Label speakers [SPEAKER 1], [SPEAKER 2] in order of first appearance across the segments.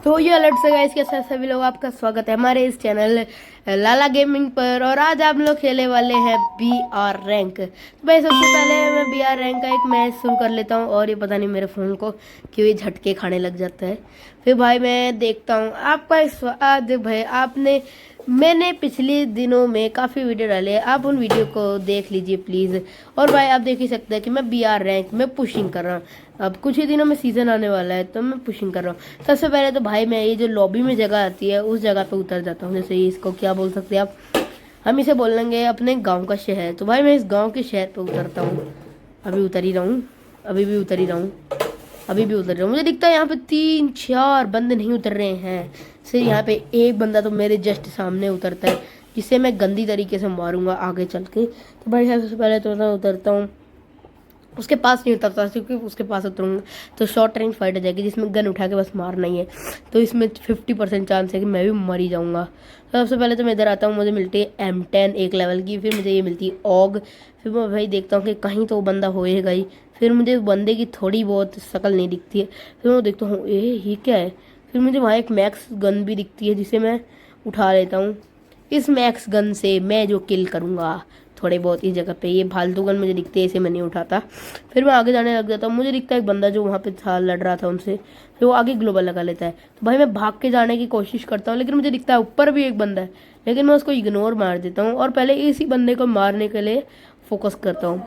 [SPEAKER 1] तो ये अलर्ट से गाइस के साथ सभी लोग आपका स्वागत है हमारे इस चैनल लाला गेमिंग पर। और आज आप लोग खेलने वाले हैं BR रैंक। तो भाई सबसे पहले मैं BR रैंक का एक मैच शुरू कर लेता हूँ। और ये पता नहीं मेरे फ़ोन को क्यों ये झटके खाने लग जाता है। फिर भाई मैं देखता हूँ आपका स्वाद। भाई मैंने पिछले दिनों में काफ़ी वीडियो डाले हैं, आप उन वीडियो को देख लीजिए प्लीज़। और भाई आप देख ही सकते हैं कि मैं BR रैंक में पुशिंग कर रहा हूँ। अब कुछ ही दिनों में सीज़न आने वाला है तो मैं पुशिंग कर रहा हूँ। सबसे पहले तो भाई मैं ये जो लॉबी में जगह आती है उस जगह पे उतर जाता हूँ। जैसे इसको क्या बोल सकते हैं आप, हम इसे बोल लेंगे अपने गांव का शहर। तो भाई मैं इस गांव के शहर पे उतरता हूँ। अभी उतर ही रहा हूँ, अभी भी उतर ही रहा हूँ, अभी भी उतर रहा हूँ। मुझे दिखता है यहाँ पे 3-4 बंदे नहीं उतर रहे हैं। सिर्फ यहाँ पे एक बंदा तो मेरे जस्ट सामने उतरता है, जिसे मैं गंदी तरीके से मारूंगा आगे चल के। तो भाई सबसे पहले तो मैं उतरता हूँ, उसके पास नहीं उतरता क्योंकि उसके पास उतरूंगा तो शॉर्ट रेंज फाइट हो जाएगी जिसमें गन उठा के बस मारना ही है। तो इसमें 50% चांस है कि मैं भी मर ही जाऊंगा। तो सबसे पहले तो मैं इधर आता हूँ, मुझे मिलती है M10 एक लेवल की। फिर मुझे ये मिलती है ऑग। फिर मैं भाई देखता हूँ कि कहीं तो वो बंदा होएगा ही। फिर मुझे बंदे की थोड़ी बहुत शक्ल नहीं दिखती है। फिर मैं देखता हूँ ये क्या है। फिर मुझे वहाँ एक मैक्स गन भी दिखती है जिसे मैं उठा लेता हूँ। इस मैक्स गन से मैं जो किल करूँगा थोड़े बहुत इस जगह पे, ये फालतू गन मुझे दिखते हैं, इसे मैं नहीं उठाता। फिर मैं आगे जाने लग जाता हूँ। मुझे दिखता है एक बंदा जो वहाँ पे था लड़ रहा था उनसे, फिर वो आगे ग्लोबल लगा लेता है। तो भाई मैं भाग के जाने की कोशिश करता हूँ, लेकिन मुझे दिखता है ऊपर भी एक बंदा है, लेकिन मैं उसको इग्नोर मार देता हूँ और पहले इसी बंदे को मारने के लिए फोकस करता हूँ।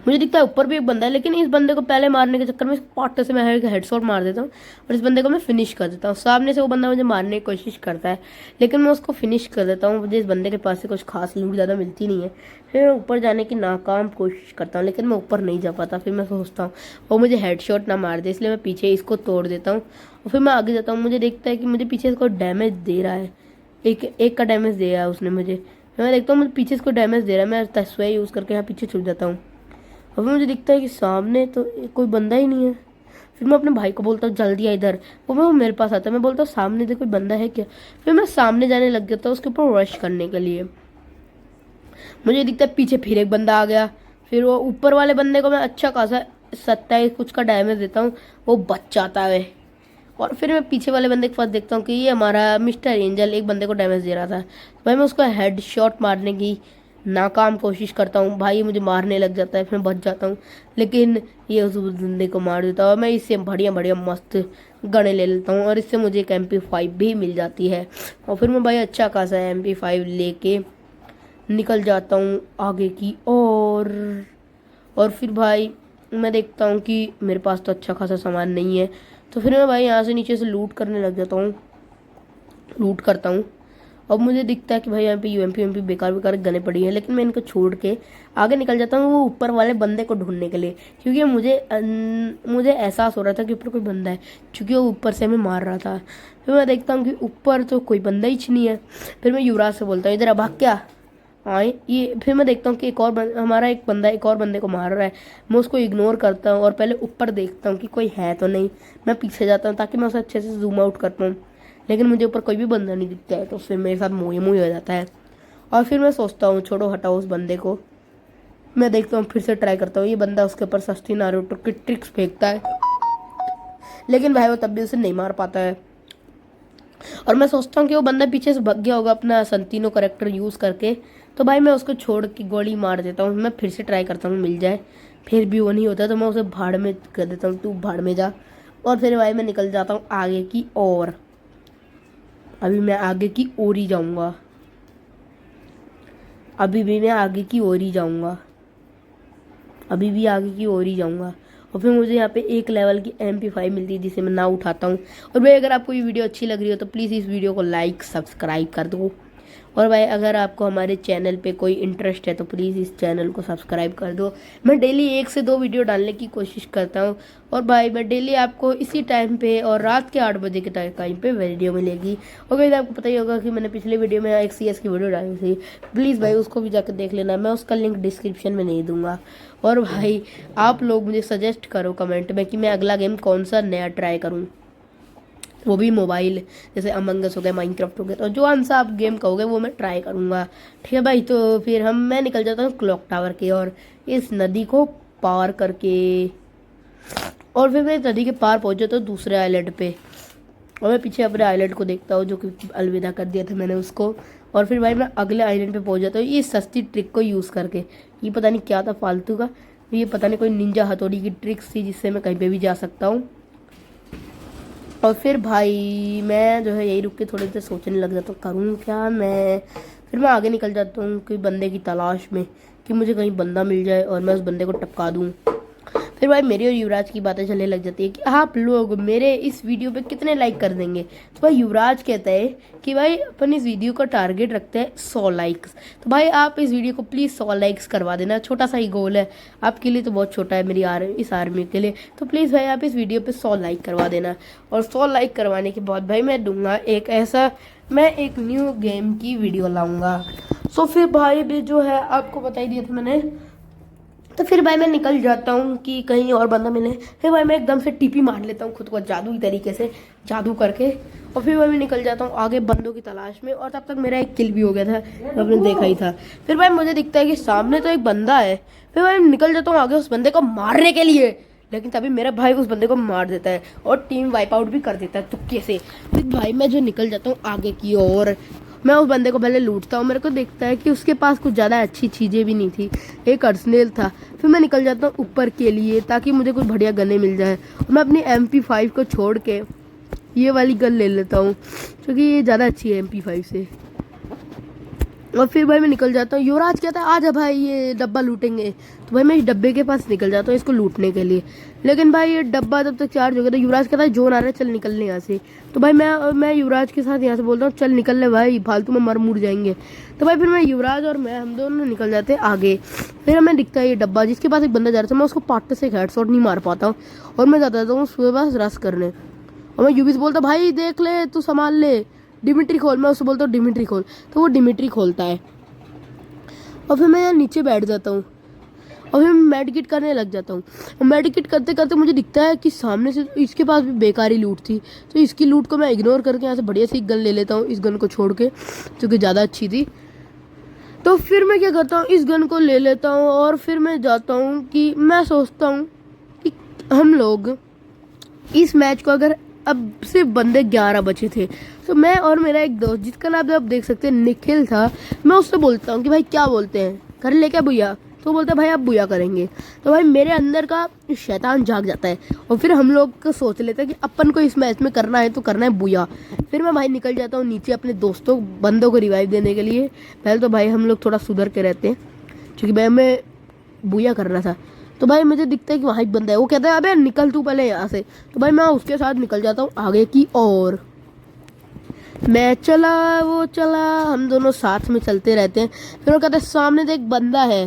[SPEAKER 1] मुझे दिखता है ऊपर भी एक बंदा है, लेकिन इस बंदे को पहले मारने के चक्कर में पार्ट से मैं हेडशॉट मार देता हूँ और इस बंदे को मैं फिनिश कर देता हूँ। सामने से वो बंदा मुझे मारने की कोशिश करता है, लेकिन मैं उसको फिनिश कर देता हूँ। मुझे इस बंदे के पास से कुछ खास लूट ज़्यादा मिलती नहीं है। फिर मैं ऊपर जाने की नाकाम कोशिश करता हूँ, लेकिन मैं ऊपर नहीं जा पाता। फिर मैं सोचता हूँ वो मुझे हेडशॉट ना मार दे, इसलिए मैं पीछे इसको तोड़ देता हूँ और फिर मैं आगे जाता हूँ। मुझे देखता है कि मुझे पीछे इसको डैमेज दे रहा है, एक का डैमेज दिया है उसने मुझे। मैं देखता हूँ मुझे पीछे इसको डैमेज दे रहा है। मैं तस्वीर यूज़ करके यहाँ पीछे छुप जाता हूँ। अभी मुझे दिखता है कि सामने तो कोई बंदा ही नहीं है। फिर मैं अपने भाई को बोलता हूँ जल्दी आ इधर। वो मेरे पास आता है, मैं बोलता हूँ सामने से कोई बंदा है क्या। फिर मैं सामने जाने लग जाता हूँ उसके ऊपर रश करने के लिए। मुझे दिखता है पीछे फिर एक बंदा आ गया। फिर वो ऊपर वाले बंदे को मैं अच्छा खासा 27 कुछ का डैमेज देता हूँ, वो बच जाता है। और फिर मैं पीछे वाले बंदे के पास देखता हूँ कि ये हमारा मिस्टर एंजल एक बंदे को डैमेज दे रहा था। भाई मैं उसको हेड शॉट मारने की नाकाम कोशिश करता हूँ। भाई मुझे मारने लग जाता है, फिर मैं बच जाता हूँ, लेकिन ये उस बंदे को मार देता है। और मैं इससे बढ़िया बढ़िया मस्त गने ले लेता हूँ और इससे मुझे एक MP5 भी मिल जाती है। और फिर मैं भाई अच्छा खासा MP5 लेके निकल जाता हूँ आगे की और फिर भाई मैं देखता हूँ कि मेरे पास तो अच्छा खासा सामान नहीं है। तो फिर मैं भाई यहाँ से नीचे से लूट करने लग जाता हूँ, लूट करता हूँ। अब मुझे दिखता है कि भाई यहाँ पे UMP बेकार बेकार गने पड़ी हैं, लेकिन मैं इनको छोड़ के आगे निकल जाता हूँ वो ऊपर वाले बंदे को ढूंढने के लिए, क्योंकि मुझे एहसास हो रहा था कि ऊपर कोई बंदा है, क्योंकि वो ऊपर से हमें मार रहा था। फिर मैं देखता हूँ कि ऊपर तो कोई बंदा ही नहीं है। फिर मैं युवराज से बोलता हूँ इधर भाग क्या आए ये। फिर मैं देखता हूँ कि हमारा एक बंदा एक और बंदे को मार रहा है। मैं उसको इग्नोर करता हूँ और पहले ऊपर देखता हूँ कि कोई है तो नहीं। मैं पीछे जाता हूँ ताकि मैं उसे अच्छे से जूम आउट कर पाऊँ, लेकिन मुझे ऊपर कोई भी बंदा नहीं दिखता है। तो फिर मेरे साथ मोही मोही हो जाता है और फिर मैं सोचता हूँ छोड़ो हटाओ उस बंदे को। मैं देखता हूँ फिर से ट्राई करता हूँ, ये बंदा उसके ऊपर सस्ती नारुतो की ट्रिक्स फेंकता है, लेकिन भाई वो तब भी उसे नहीं मार पाता है। और मैं सोचता हूँ कि वो बंदा पीछे से भाग गया होगा अपना संतीनो करेक्टर यूज़ करके। तो भाई मैं उसको छोड़ के गोली मार देता हूँ। मैं फिर से ट्राई करता हूँ मिल जाए, फिर भी वो नहीं होता तो मैं उसे भाड़ में कर देता हूँ, तू भाड़ में जा। और फिर भाई मैं निकल जाता हूँ आगे की ओर। अभी मैं आगे की ओर ही जाऊँगा, अभी भी मैं आगे की ओर ही जाऊँगा, अभी भी आगे की ओर ही जाऊँगा। और फिर मुझे यहाँ पे एक लेवल की MP5 मिलती है जिसे मैं ना उठाता हूँ। और भाई अगर आपको ये वीडियो अच्छी लग रही हो तो प्लीज़ इस वीडियो को लाइक सब्सक्राइब कर दो। और भाई अगर आपको हमारे चैनल पे कोई इंटरेस्ट है तो प्लीज़ इस चैनल को सब्सक्राइब कर दो। मैं डेली 1 से 2 वीडियो डालने की कोशिश करता हूँ। और भाई मैं डेली आपको इसी टाइम पे और रात के 8 बजे के टाइम पे वीडियो मिलेगी। और भाई आपको पता ही होगा कि मैंने पिछले वीडियो में एक CS की वीडियो डाली थी, प्लीज़ भाई उसको भी जाकर देख लेना। मैं उसका लिंक डिस्क्रिप्शन में नहीं दूंगा। और भाई आप लोग मुझे सजेस्ट करो कमेंट में कि मैं अगला गेम कौन सा नया ट्राई करूँ, वो भी मोबाइल, जैसे अमंग अस हो गया, माइनक्राफ्ट हो गया। तो जो आंसर आप गेम कहोगे वो मैं ट्राई करूँगा, ठीक है भाई। तो फिर मैं निकल जाता हूँ क्लॉक टावर की और इस नदी को पार करके और फिर मैं नदी के पार पहुंच जाता हूँ दूसरे आइलैंड पे, और मैं पीछे अपने आइलैंड को देखता हूँ जो कि अलविदा कर दिया था मैंने उसको। और फिर भाई मैं अगले आइलैंड पे पहुंच जाता हूँ ये सस्ती ट्रिक को यूज़ करके। ये पता नहीं क्या था फालतू का, ये पता नहीं कोई निंजा हथौड़ी की ट्रिक्स थी जिससे मैं कहीं पे भी जा सकता हूँ। और फिर भाई मैं जो है यही रुक के थोड़ी देर सोचने लग जाता हूँ करूँ क्या मैं। फिर मैं आगे निकल जाता हूँ कोई बंदे की तलाश में कि मुझे कहीं बंदा मिल जाए और मैं उस बंदे को टपका दूँ। फिर भाई मेरी और युवराज की बातें चलने लग जाती है कि आप लोग मेरे इस वीडियो पे कितने लाइक कर देंगे। तो भाई युवराज कहता है कि भाई अपन इस वीडियो का टारगेट रखते हैं 100 लाइक्स। तो भाई आप इस वीडियो को प्लीज़ 100 लाइक्स करवा देना, छोटा सा ही गोल है आपके लिए, तो बहुत छोटा है मेरी इस आर्मी के लिए। तो प्लीज़ भाई आप इस वीडियो पे 100 लाइक करवा देना। और 100 लाइक करवाने के बाद भाई मैं दूंगा मैं एक न्यू गेम की वीडियो लाऊंगा। सो फिर भाई भी जो है आपको बता ही दिया था मैंने। तो फिर भाई मैं निकल जाता हूँ कि कहीं और बंदा मिले। फिर भाई मैं एकदम से टीपी मार लेता हूँ खुद को जादुई तरीके से, जादू करके। और फिर भाई मैं निकल जाता हूँ आगे बंदों की तलाश में। और तब तक मेरा एक किल भी हो गया था, आपने देखा ही था। फिर भाई मुझे दिखता है कि सामने तो एक बंदा है। फिर भाई मैं निकल जाता हूँ आगे उस बंदे को मारने के लिए, लेकिन तभी मेरा भाई उस बंदे को मार देता है और टीम वाइप आउट भी कर देता है तुक्के से। फिर भाई मैं जो निकल जाता हूँ आगे की ओर, मैं उस बंदे को पहले लूटता हूँ। मेरे को देखता है कि उसके पास कुछ ज़्यादा अच्छी चीज़ें भी नहीं थी, एक अर्सनेल था। फिर मैं निकल जाता हूँ ऊपर के लिए ताकि मुझे कुछ बढ़िया गने मिल जाए। और मैं अपनी MP5 को छोड़ के ये वाली गन ले लेता हूँ क्योंकि ये ज़्यादा अच्छी है MP5 से। और फिर भाई मैं निकल जाता हूँ। युवराज कहता है आजा भाई ये डब्बा लूटेंगे। तो भाई मैं इस डब्बे के पास निकल जाता हूँ इसको लूटने के लिए, लेकिन भाई ये डब्बा तब तक चार्ज हो गया। तो युवराज कहता है जोन आ रहा है चल निकलने यहाँ से। तो भाई मैं युवराज के साथ यहाँ से बोलता हूँ चल निकल ले भाई, फालतू में मर मुड़ जाएंगे। तो भाई फिर मैं युवराज और मैं हम दोनों निकल जाते हैं आगे। फिर हमें दिखता है ये डब्बा जिसके पास एक बंदा जा रहा था। मैं उसको पार्ट से हेडशॉट नहीं मार पाता हूँ और मैं जाता हूँ उसके पास रश करने। और मैं यूबी से बोलता भाई देख ले तू संभाल ले, डिमिट्री खोल। मैं उससे बोलता हूँ डिमिट्री खोल, तो वो डिमिट्री खोलता है। और फिर मैं यहाँ नीचे बैठ जाता हूँ और फिर मैं मेडिकेट करने लग जाता हूँ। और मेडिकेट करते करते मुझे दिखता है कि सामने से इसके पास भी बेकारी लूट थी। तो इसकी लूट को मैं इग्नोर करके यहाँ से बढ़िया सी गन ले लेता हूँ, इस गन को छोड़ के जो कि ज़्यादा अच्छी थी। तो फिर मैं क्या करता हूँ इस गन को ले लेता हूँ और फिर मैं जाता हूँ कि मैं सोचता हूँ कि हम लोग इस मैच को अगर अब सिर्फ बंदे 11 बचे थे तो मैं और मेरा एक दोस्त जिसका नाम आप देख सकते हैं निखिल था, मैं उससे बोलता हूँ कि भाई क्या बोलते हैं कर ले क्या बुया। तो बोलता है भाई आप बुया करेंगे। तो भाई मेरे अंदर का शैतान जाग जाता है और फिर हम लोग को सोच लेते हैं कि अपन को इस मैच में करना है तो करना है बुया। फिर मैं भाई निकल जाता हूँ नीचे अपने बंदों को रिवाइव देने के लिए। पहले तो भाई हम लोग थोड़ा सुधर के रहते हैं क्योंकि भाई हमें बुया करना था। तो भाई मुझे दिखता है कि वहाँ एक बंदा है, वो कहता है अबे निकल तू पहले यहाँ से। तो भाई मैं उसके साथ निकल जाता हूँ आगे की ओर। मैं चला वो चला, हम दोनों साथ में चलते रहते हैं। फिर वो कहता है सामने तो एक बंदा है।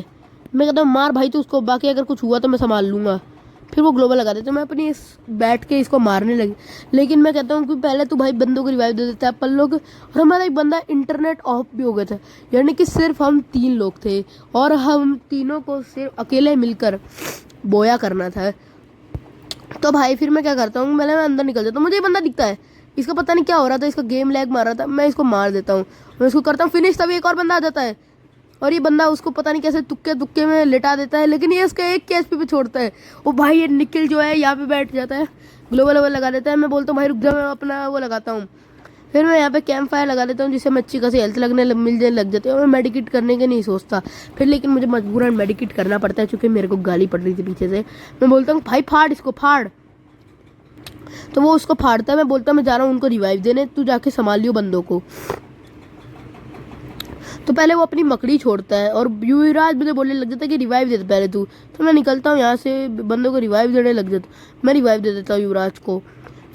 [SPEAKER 1] मैं कहता हूँ मार भाई तू उसको, बाकी अगर कुछ हुआ तो मैं संभाल लूँगा। फिर वो ग्लोबल लगा देते, तो मैं अपनी बैठ के इसको मारने लगी। लेकिन मैं कहता हूँ कि पहले तू भाई बंदों को रिवाइव दे देते हैं अपन लोग। और हमारा एक बंदा इंटरनेट ऑफ भी हो गया था, यानी कि सिर्फ हम 3 लोग थे और हम तीनों को सिर्फ अकेले मिलकर बोया करना था। तो भाई फिर मैं क्या करता हूँ, मैं अंदर निकल जाता हूँ। मुझे ये बंदा दिखता है, इसका पता नहीं क्या हो रहा था, इसका गेम लैग मार रहा था। मैं इसको मार देता हूँ, मैं इसको करता हूँ फिनिश। तभी एक और बंदा आ जाता है और ये बंदा उसको पता नहीं कैसे तुक्के में लिटा देता है, लेकिन ये उसका एक केस पे छोड़ता है। वो भाई ये निखिल जो है यहाँ पे बैठ जाता है, ग्लोबल लगा देता है। मैं बोलता हूँ भाई रुक जा, मैं अपना वो लगाता हूँ। फिर मैं यहाँ पे कैंप फायर लगा देता हूँ जिससे मैं अच्छी खासी हेल्थ मिल जाने लग जाती है। और मैं मेडिकेट करने के नहीं सोचता फिर, लेकिन मुझे मजबूरन मेडिकेट करना पड़ता है क्योंकि मेरे को गाली पड़ रही थी पीछे से। मैं बोलता हूँ भाई फाड़ इसको फाड़, तो वो उसको फाड़ता है। मैं बोलता हूँ मैं जा रहा हूँ उनको रिवाइव देने, तू जाके संभाल लियो बंदों को। तो पहले वो अपनी मकड़ी छोड़ता है और युवराज मुझे बोलने लग जाता है कि रिवाइव दे दे पहले तू। तो मैं निकलता हूँ यहाँ से, बंदों को रिवाइव देने लग जाता, मैं रिवाइव दे देता हूँ युवराज को।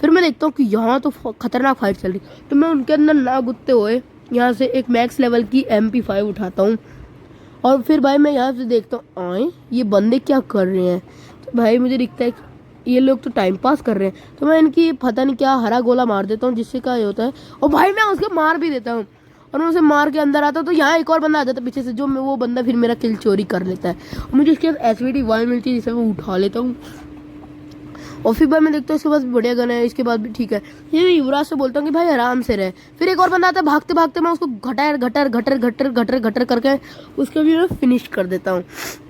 [SPEAKER 1] फिर मैं देखता हूँ कि यहाँ तो खतरनाक फाइट चल रही, तो मैं उनके अंदर ना घुसते हुए यहाँ से एक मैक्स लेवल की MP5 उठाता हूँ। और फिर भाई मैं यहाँ से देखता हूँ आए ये बंदे क्या कर रहे हैं। तो भाई मुझे दिखता है कि ये लोग तो टाइम पास कर रहे हैं, तो मैं इनकी पता नहीं क्या हरा गोला मार देता हूँ जिससे क्या होता है। और भाई मैं उसको मार भी देता हूँ और मैं उसे मार के अंदर आता हूँ। तो यहाँ एक और बंदा आ जाता है पीछे से, जो मैं वो बंदा फिर मेरा किल चोरी कर लेता है और मुझे इसके बाद SVD-1 मिलती है जिसे मैं उठा लेता हूँ। और फिर भाई मैं देखता हूँ इसके पास भी बढ़िया गन है, इसके बाद भी ठीक है। ये युवराज से बोलता हूँ कि भाई आराम से रहे। फिर एक और बंदा आता है, भागते भागते मैं उसको घटर करके उसको भी मैं फिनिश कर देता हूँ।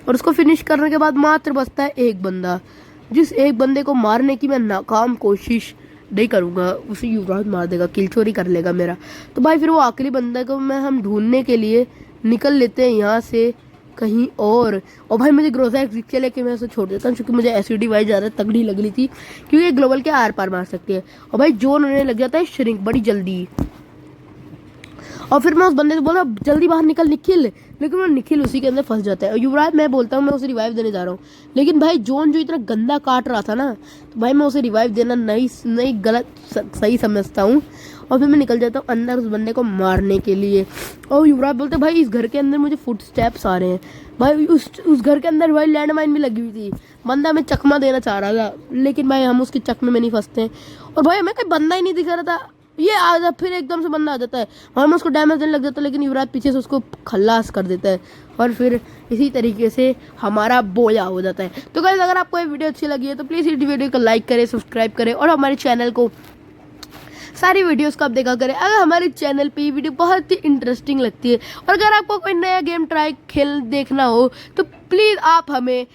[SPEAKER 1] और उसको फिनिश करने के बाद मात्र बचता है एक बंदा, जिस एक बंदे को मारने की मैं नाकाम कोशिश नहीं करूँगा उसे युवराज मार देगा, किल चोरी कर लेगा मेरा। तो भाई फिर वो आखिरी बंदे को हम ढूंढने के लिए निकल लेते हैं यहाँ से कहीं और भाई मुझे ग्रोजैक रिक्शा लेके मैं उसे छोड़ देता हूँ, क्योंकि मुझे एसिडी वाइज ज़्यादा तगड़ी लग रही थी, क्योंकि ये ग्लोबल के आर पार मार सकती है। और भाई जोन होने लग जाता है श्रिंक बड़ी जल्दी। और फिर मैं उस बंदे से बोला जल्दी बाहर निकल निखिल, लेकिन वो निखिल उसी के अंदर फंस जाता है। और युवराज मैं बोलता हूँ मैं उसे रिवाइव देने जा रहा हूँ, लेकिन भाई जोन जो इतना गंदा काट रहा था ना, तो भाई मैं उसे रिवाइव देना नहीं गलत सही समझता हूँ। और फिर मैं निकल जाता हूँ अंदर उस बंदे को मारने के लिए। और युवराज बोलते भाई इस घर के अंदर मुझे फुट स्टेप्स आ रहे हैं। भाई उस घर के अंदर भाई लैंड माइन भी लगी हुई थी। बंदा हमें चकमा देना चाह रहा था, लेकिन भाई हम उसके चकमे में नहीं फंसते। और भाई हमें कोई बंदा ही नहीं दिख रहा था, ये आ जा फिर एकदम से बंदा आ जाता है और हम उसको डैमेज देने लग जाता है, लेकिन युवराज पीछे से उसको खल्लास कर देता है और फिर इसी तरीके से हमारा बोया हो जाता है। तो गाइस अगर आपको ये वीडियो अच्छी लगी है तो प्लीज़ इस वीडियो को लाइक करें, सब्सक्राइब करें और हमारे चैनल को सारी वीडियोस को आप देखा करें। अगर हमारे चैनल पे ये वीडियो बहुत ही इंटरेस्टिंग लगती है और अगर आपको कोई नया गेम खेल देखना हो तो प्लीज़ आप हमें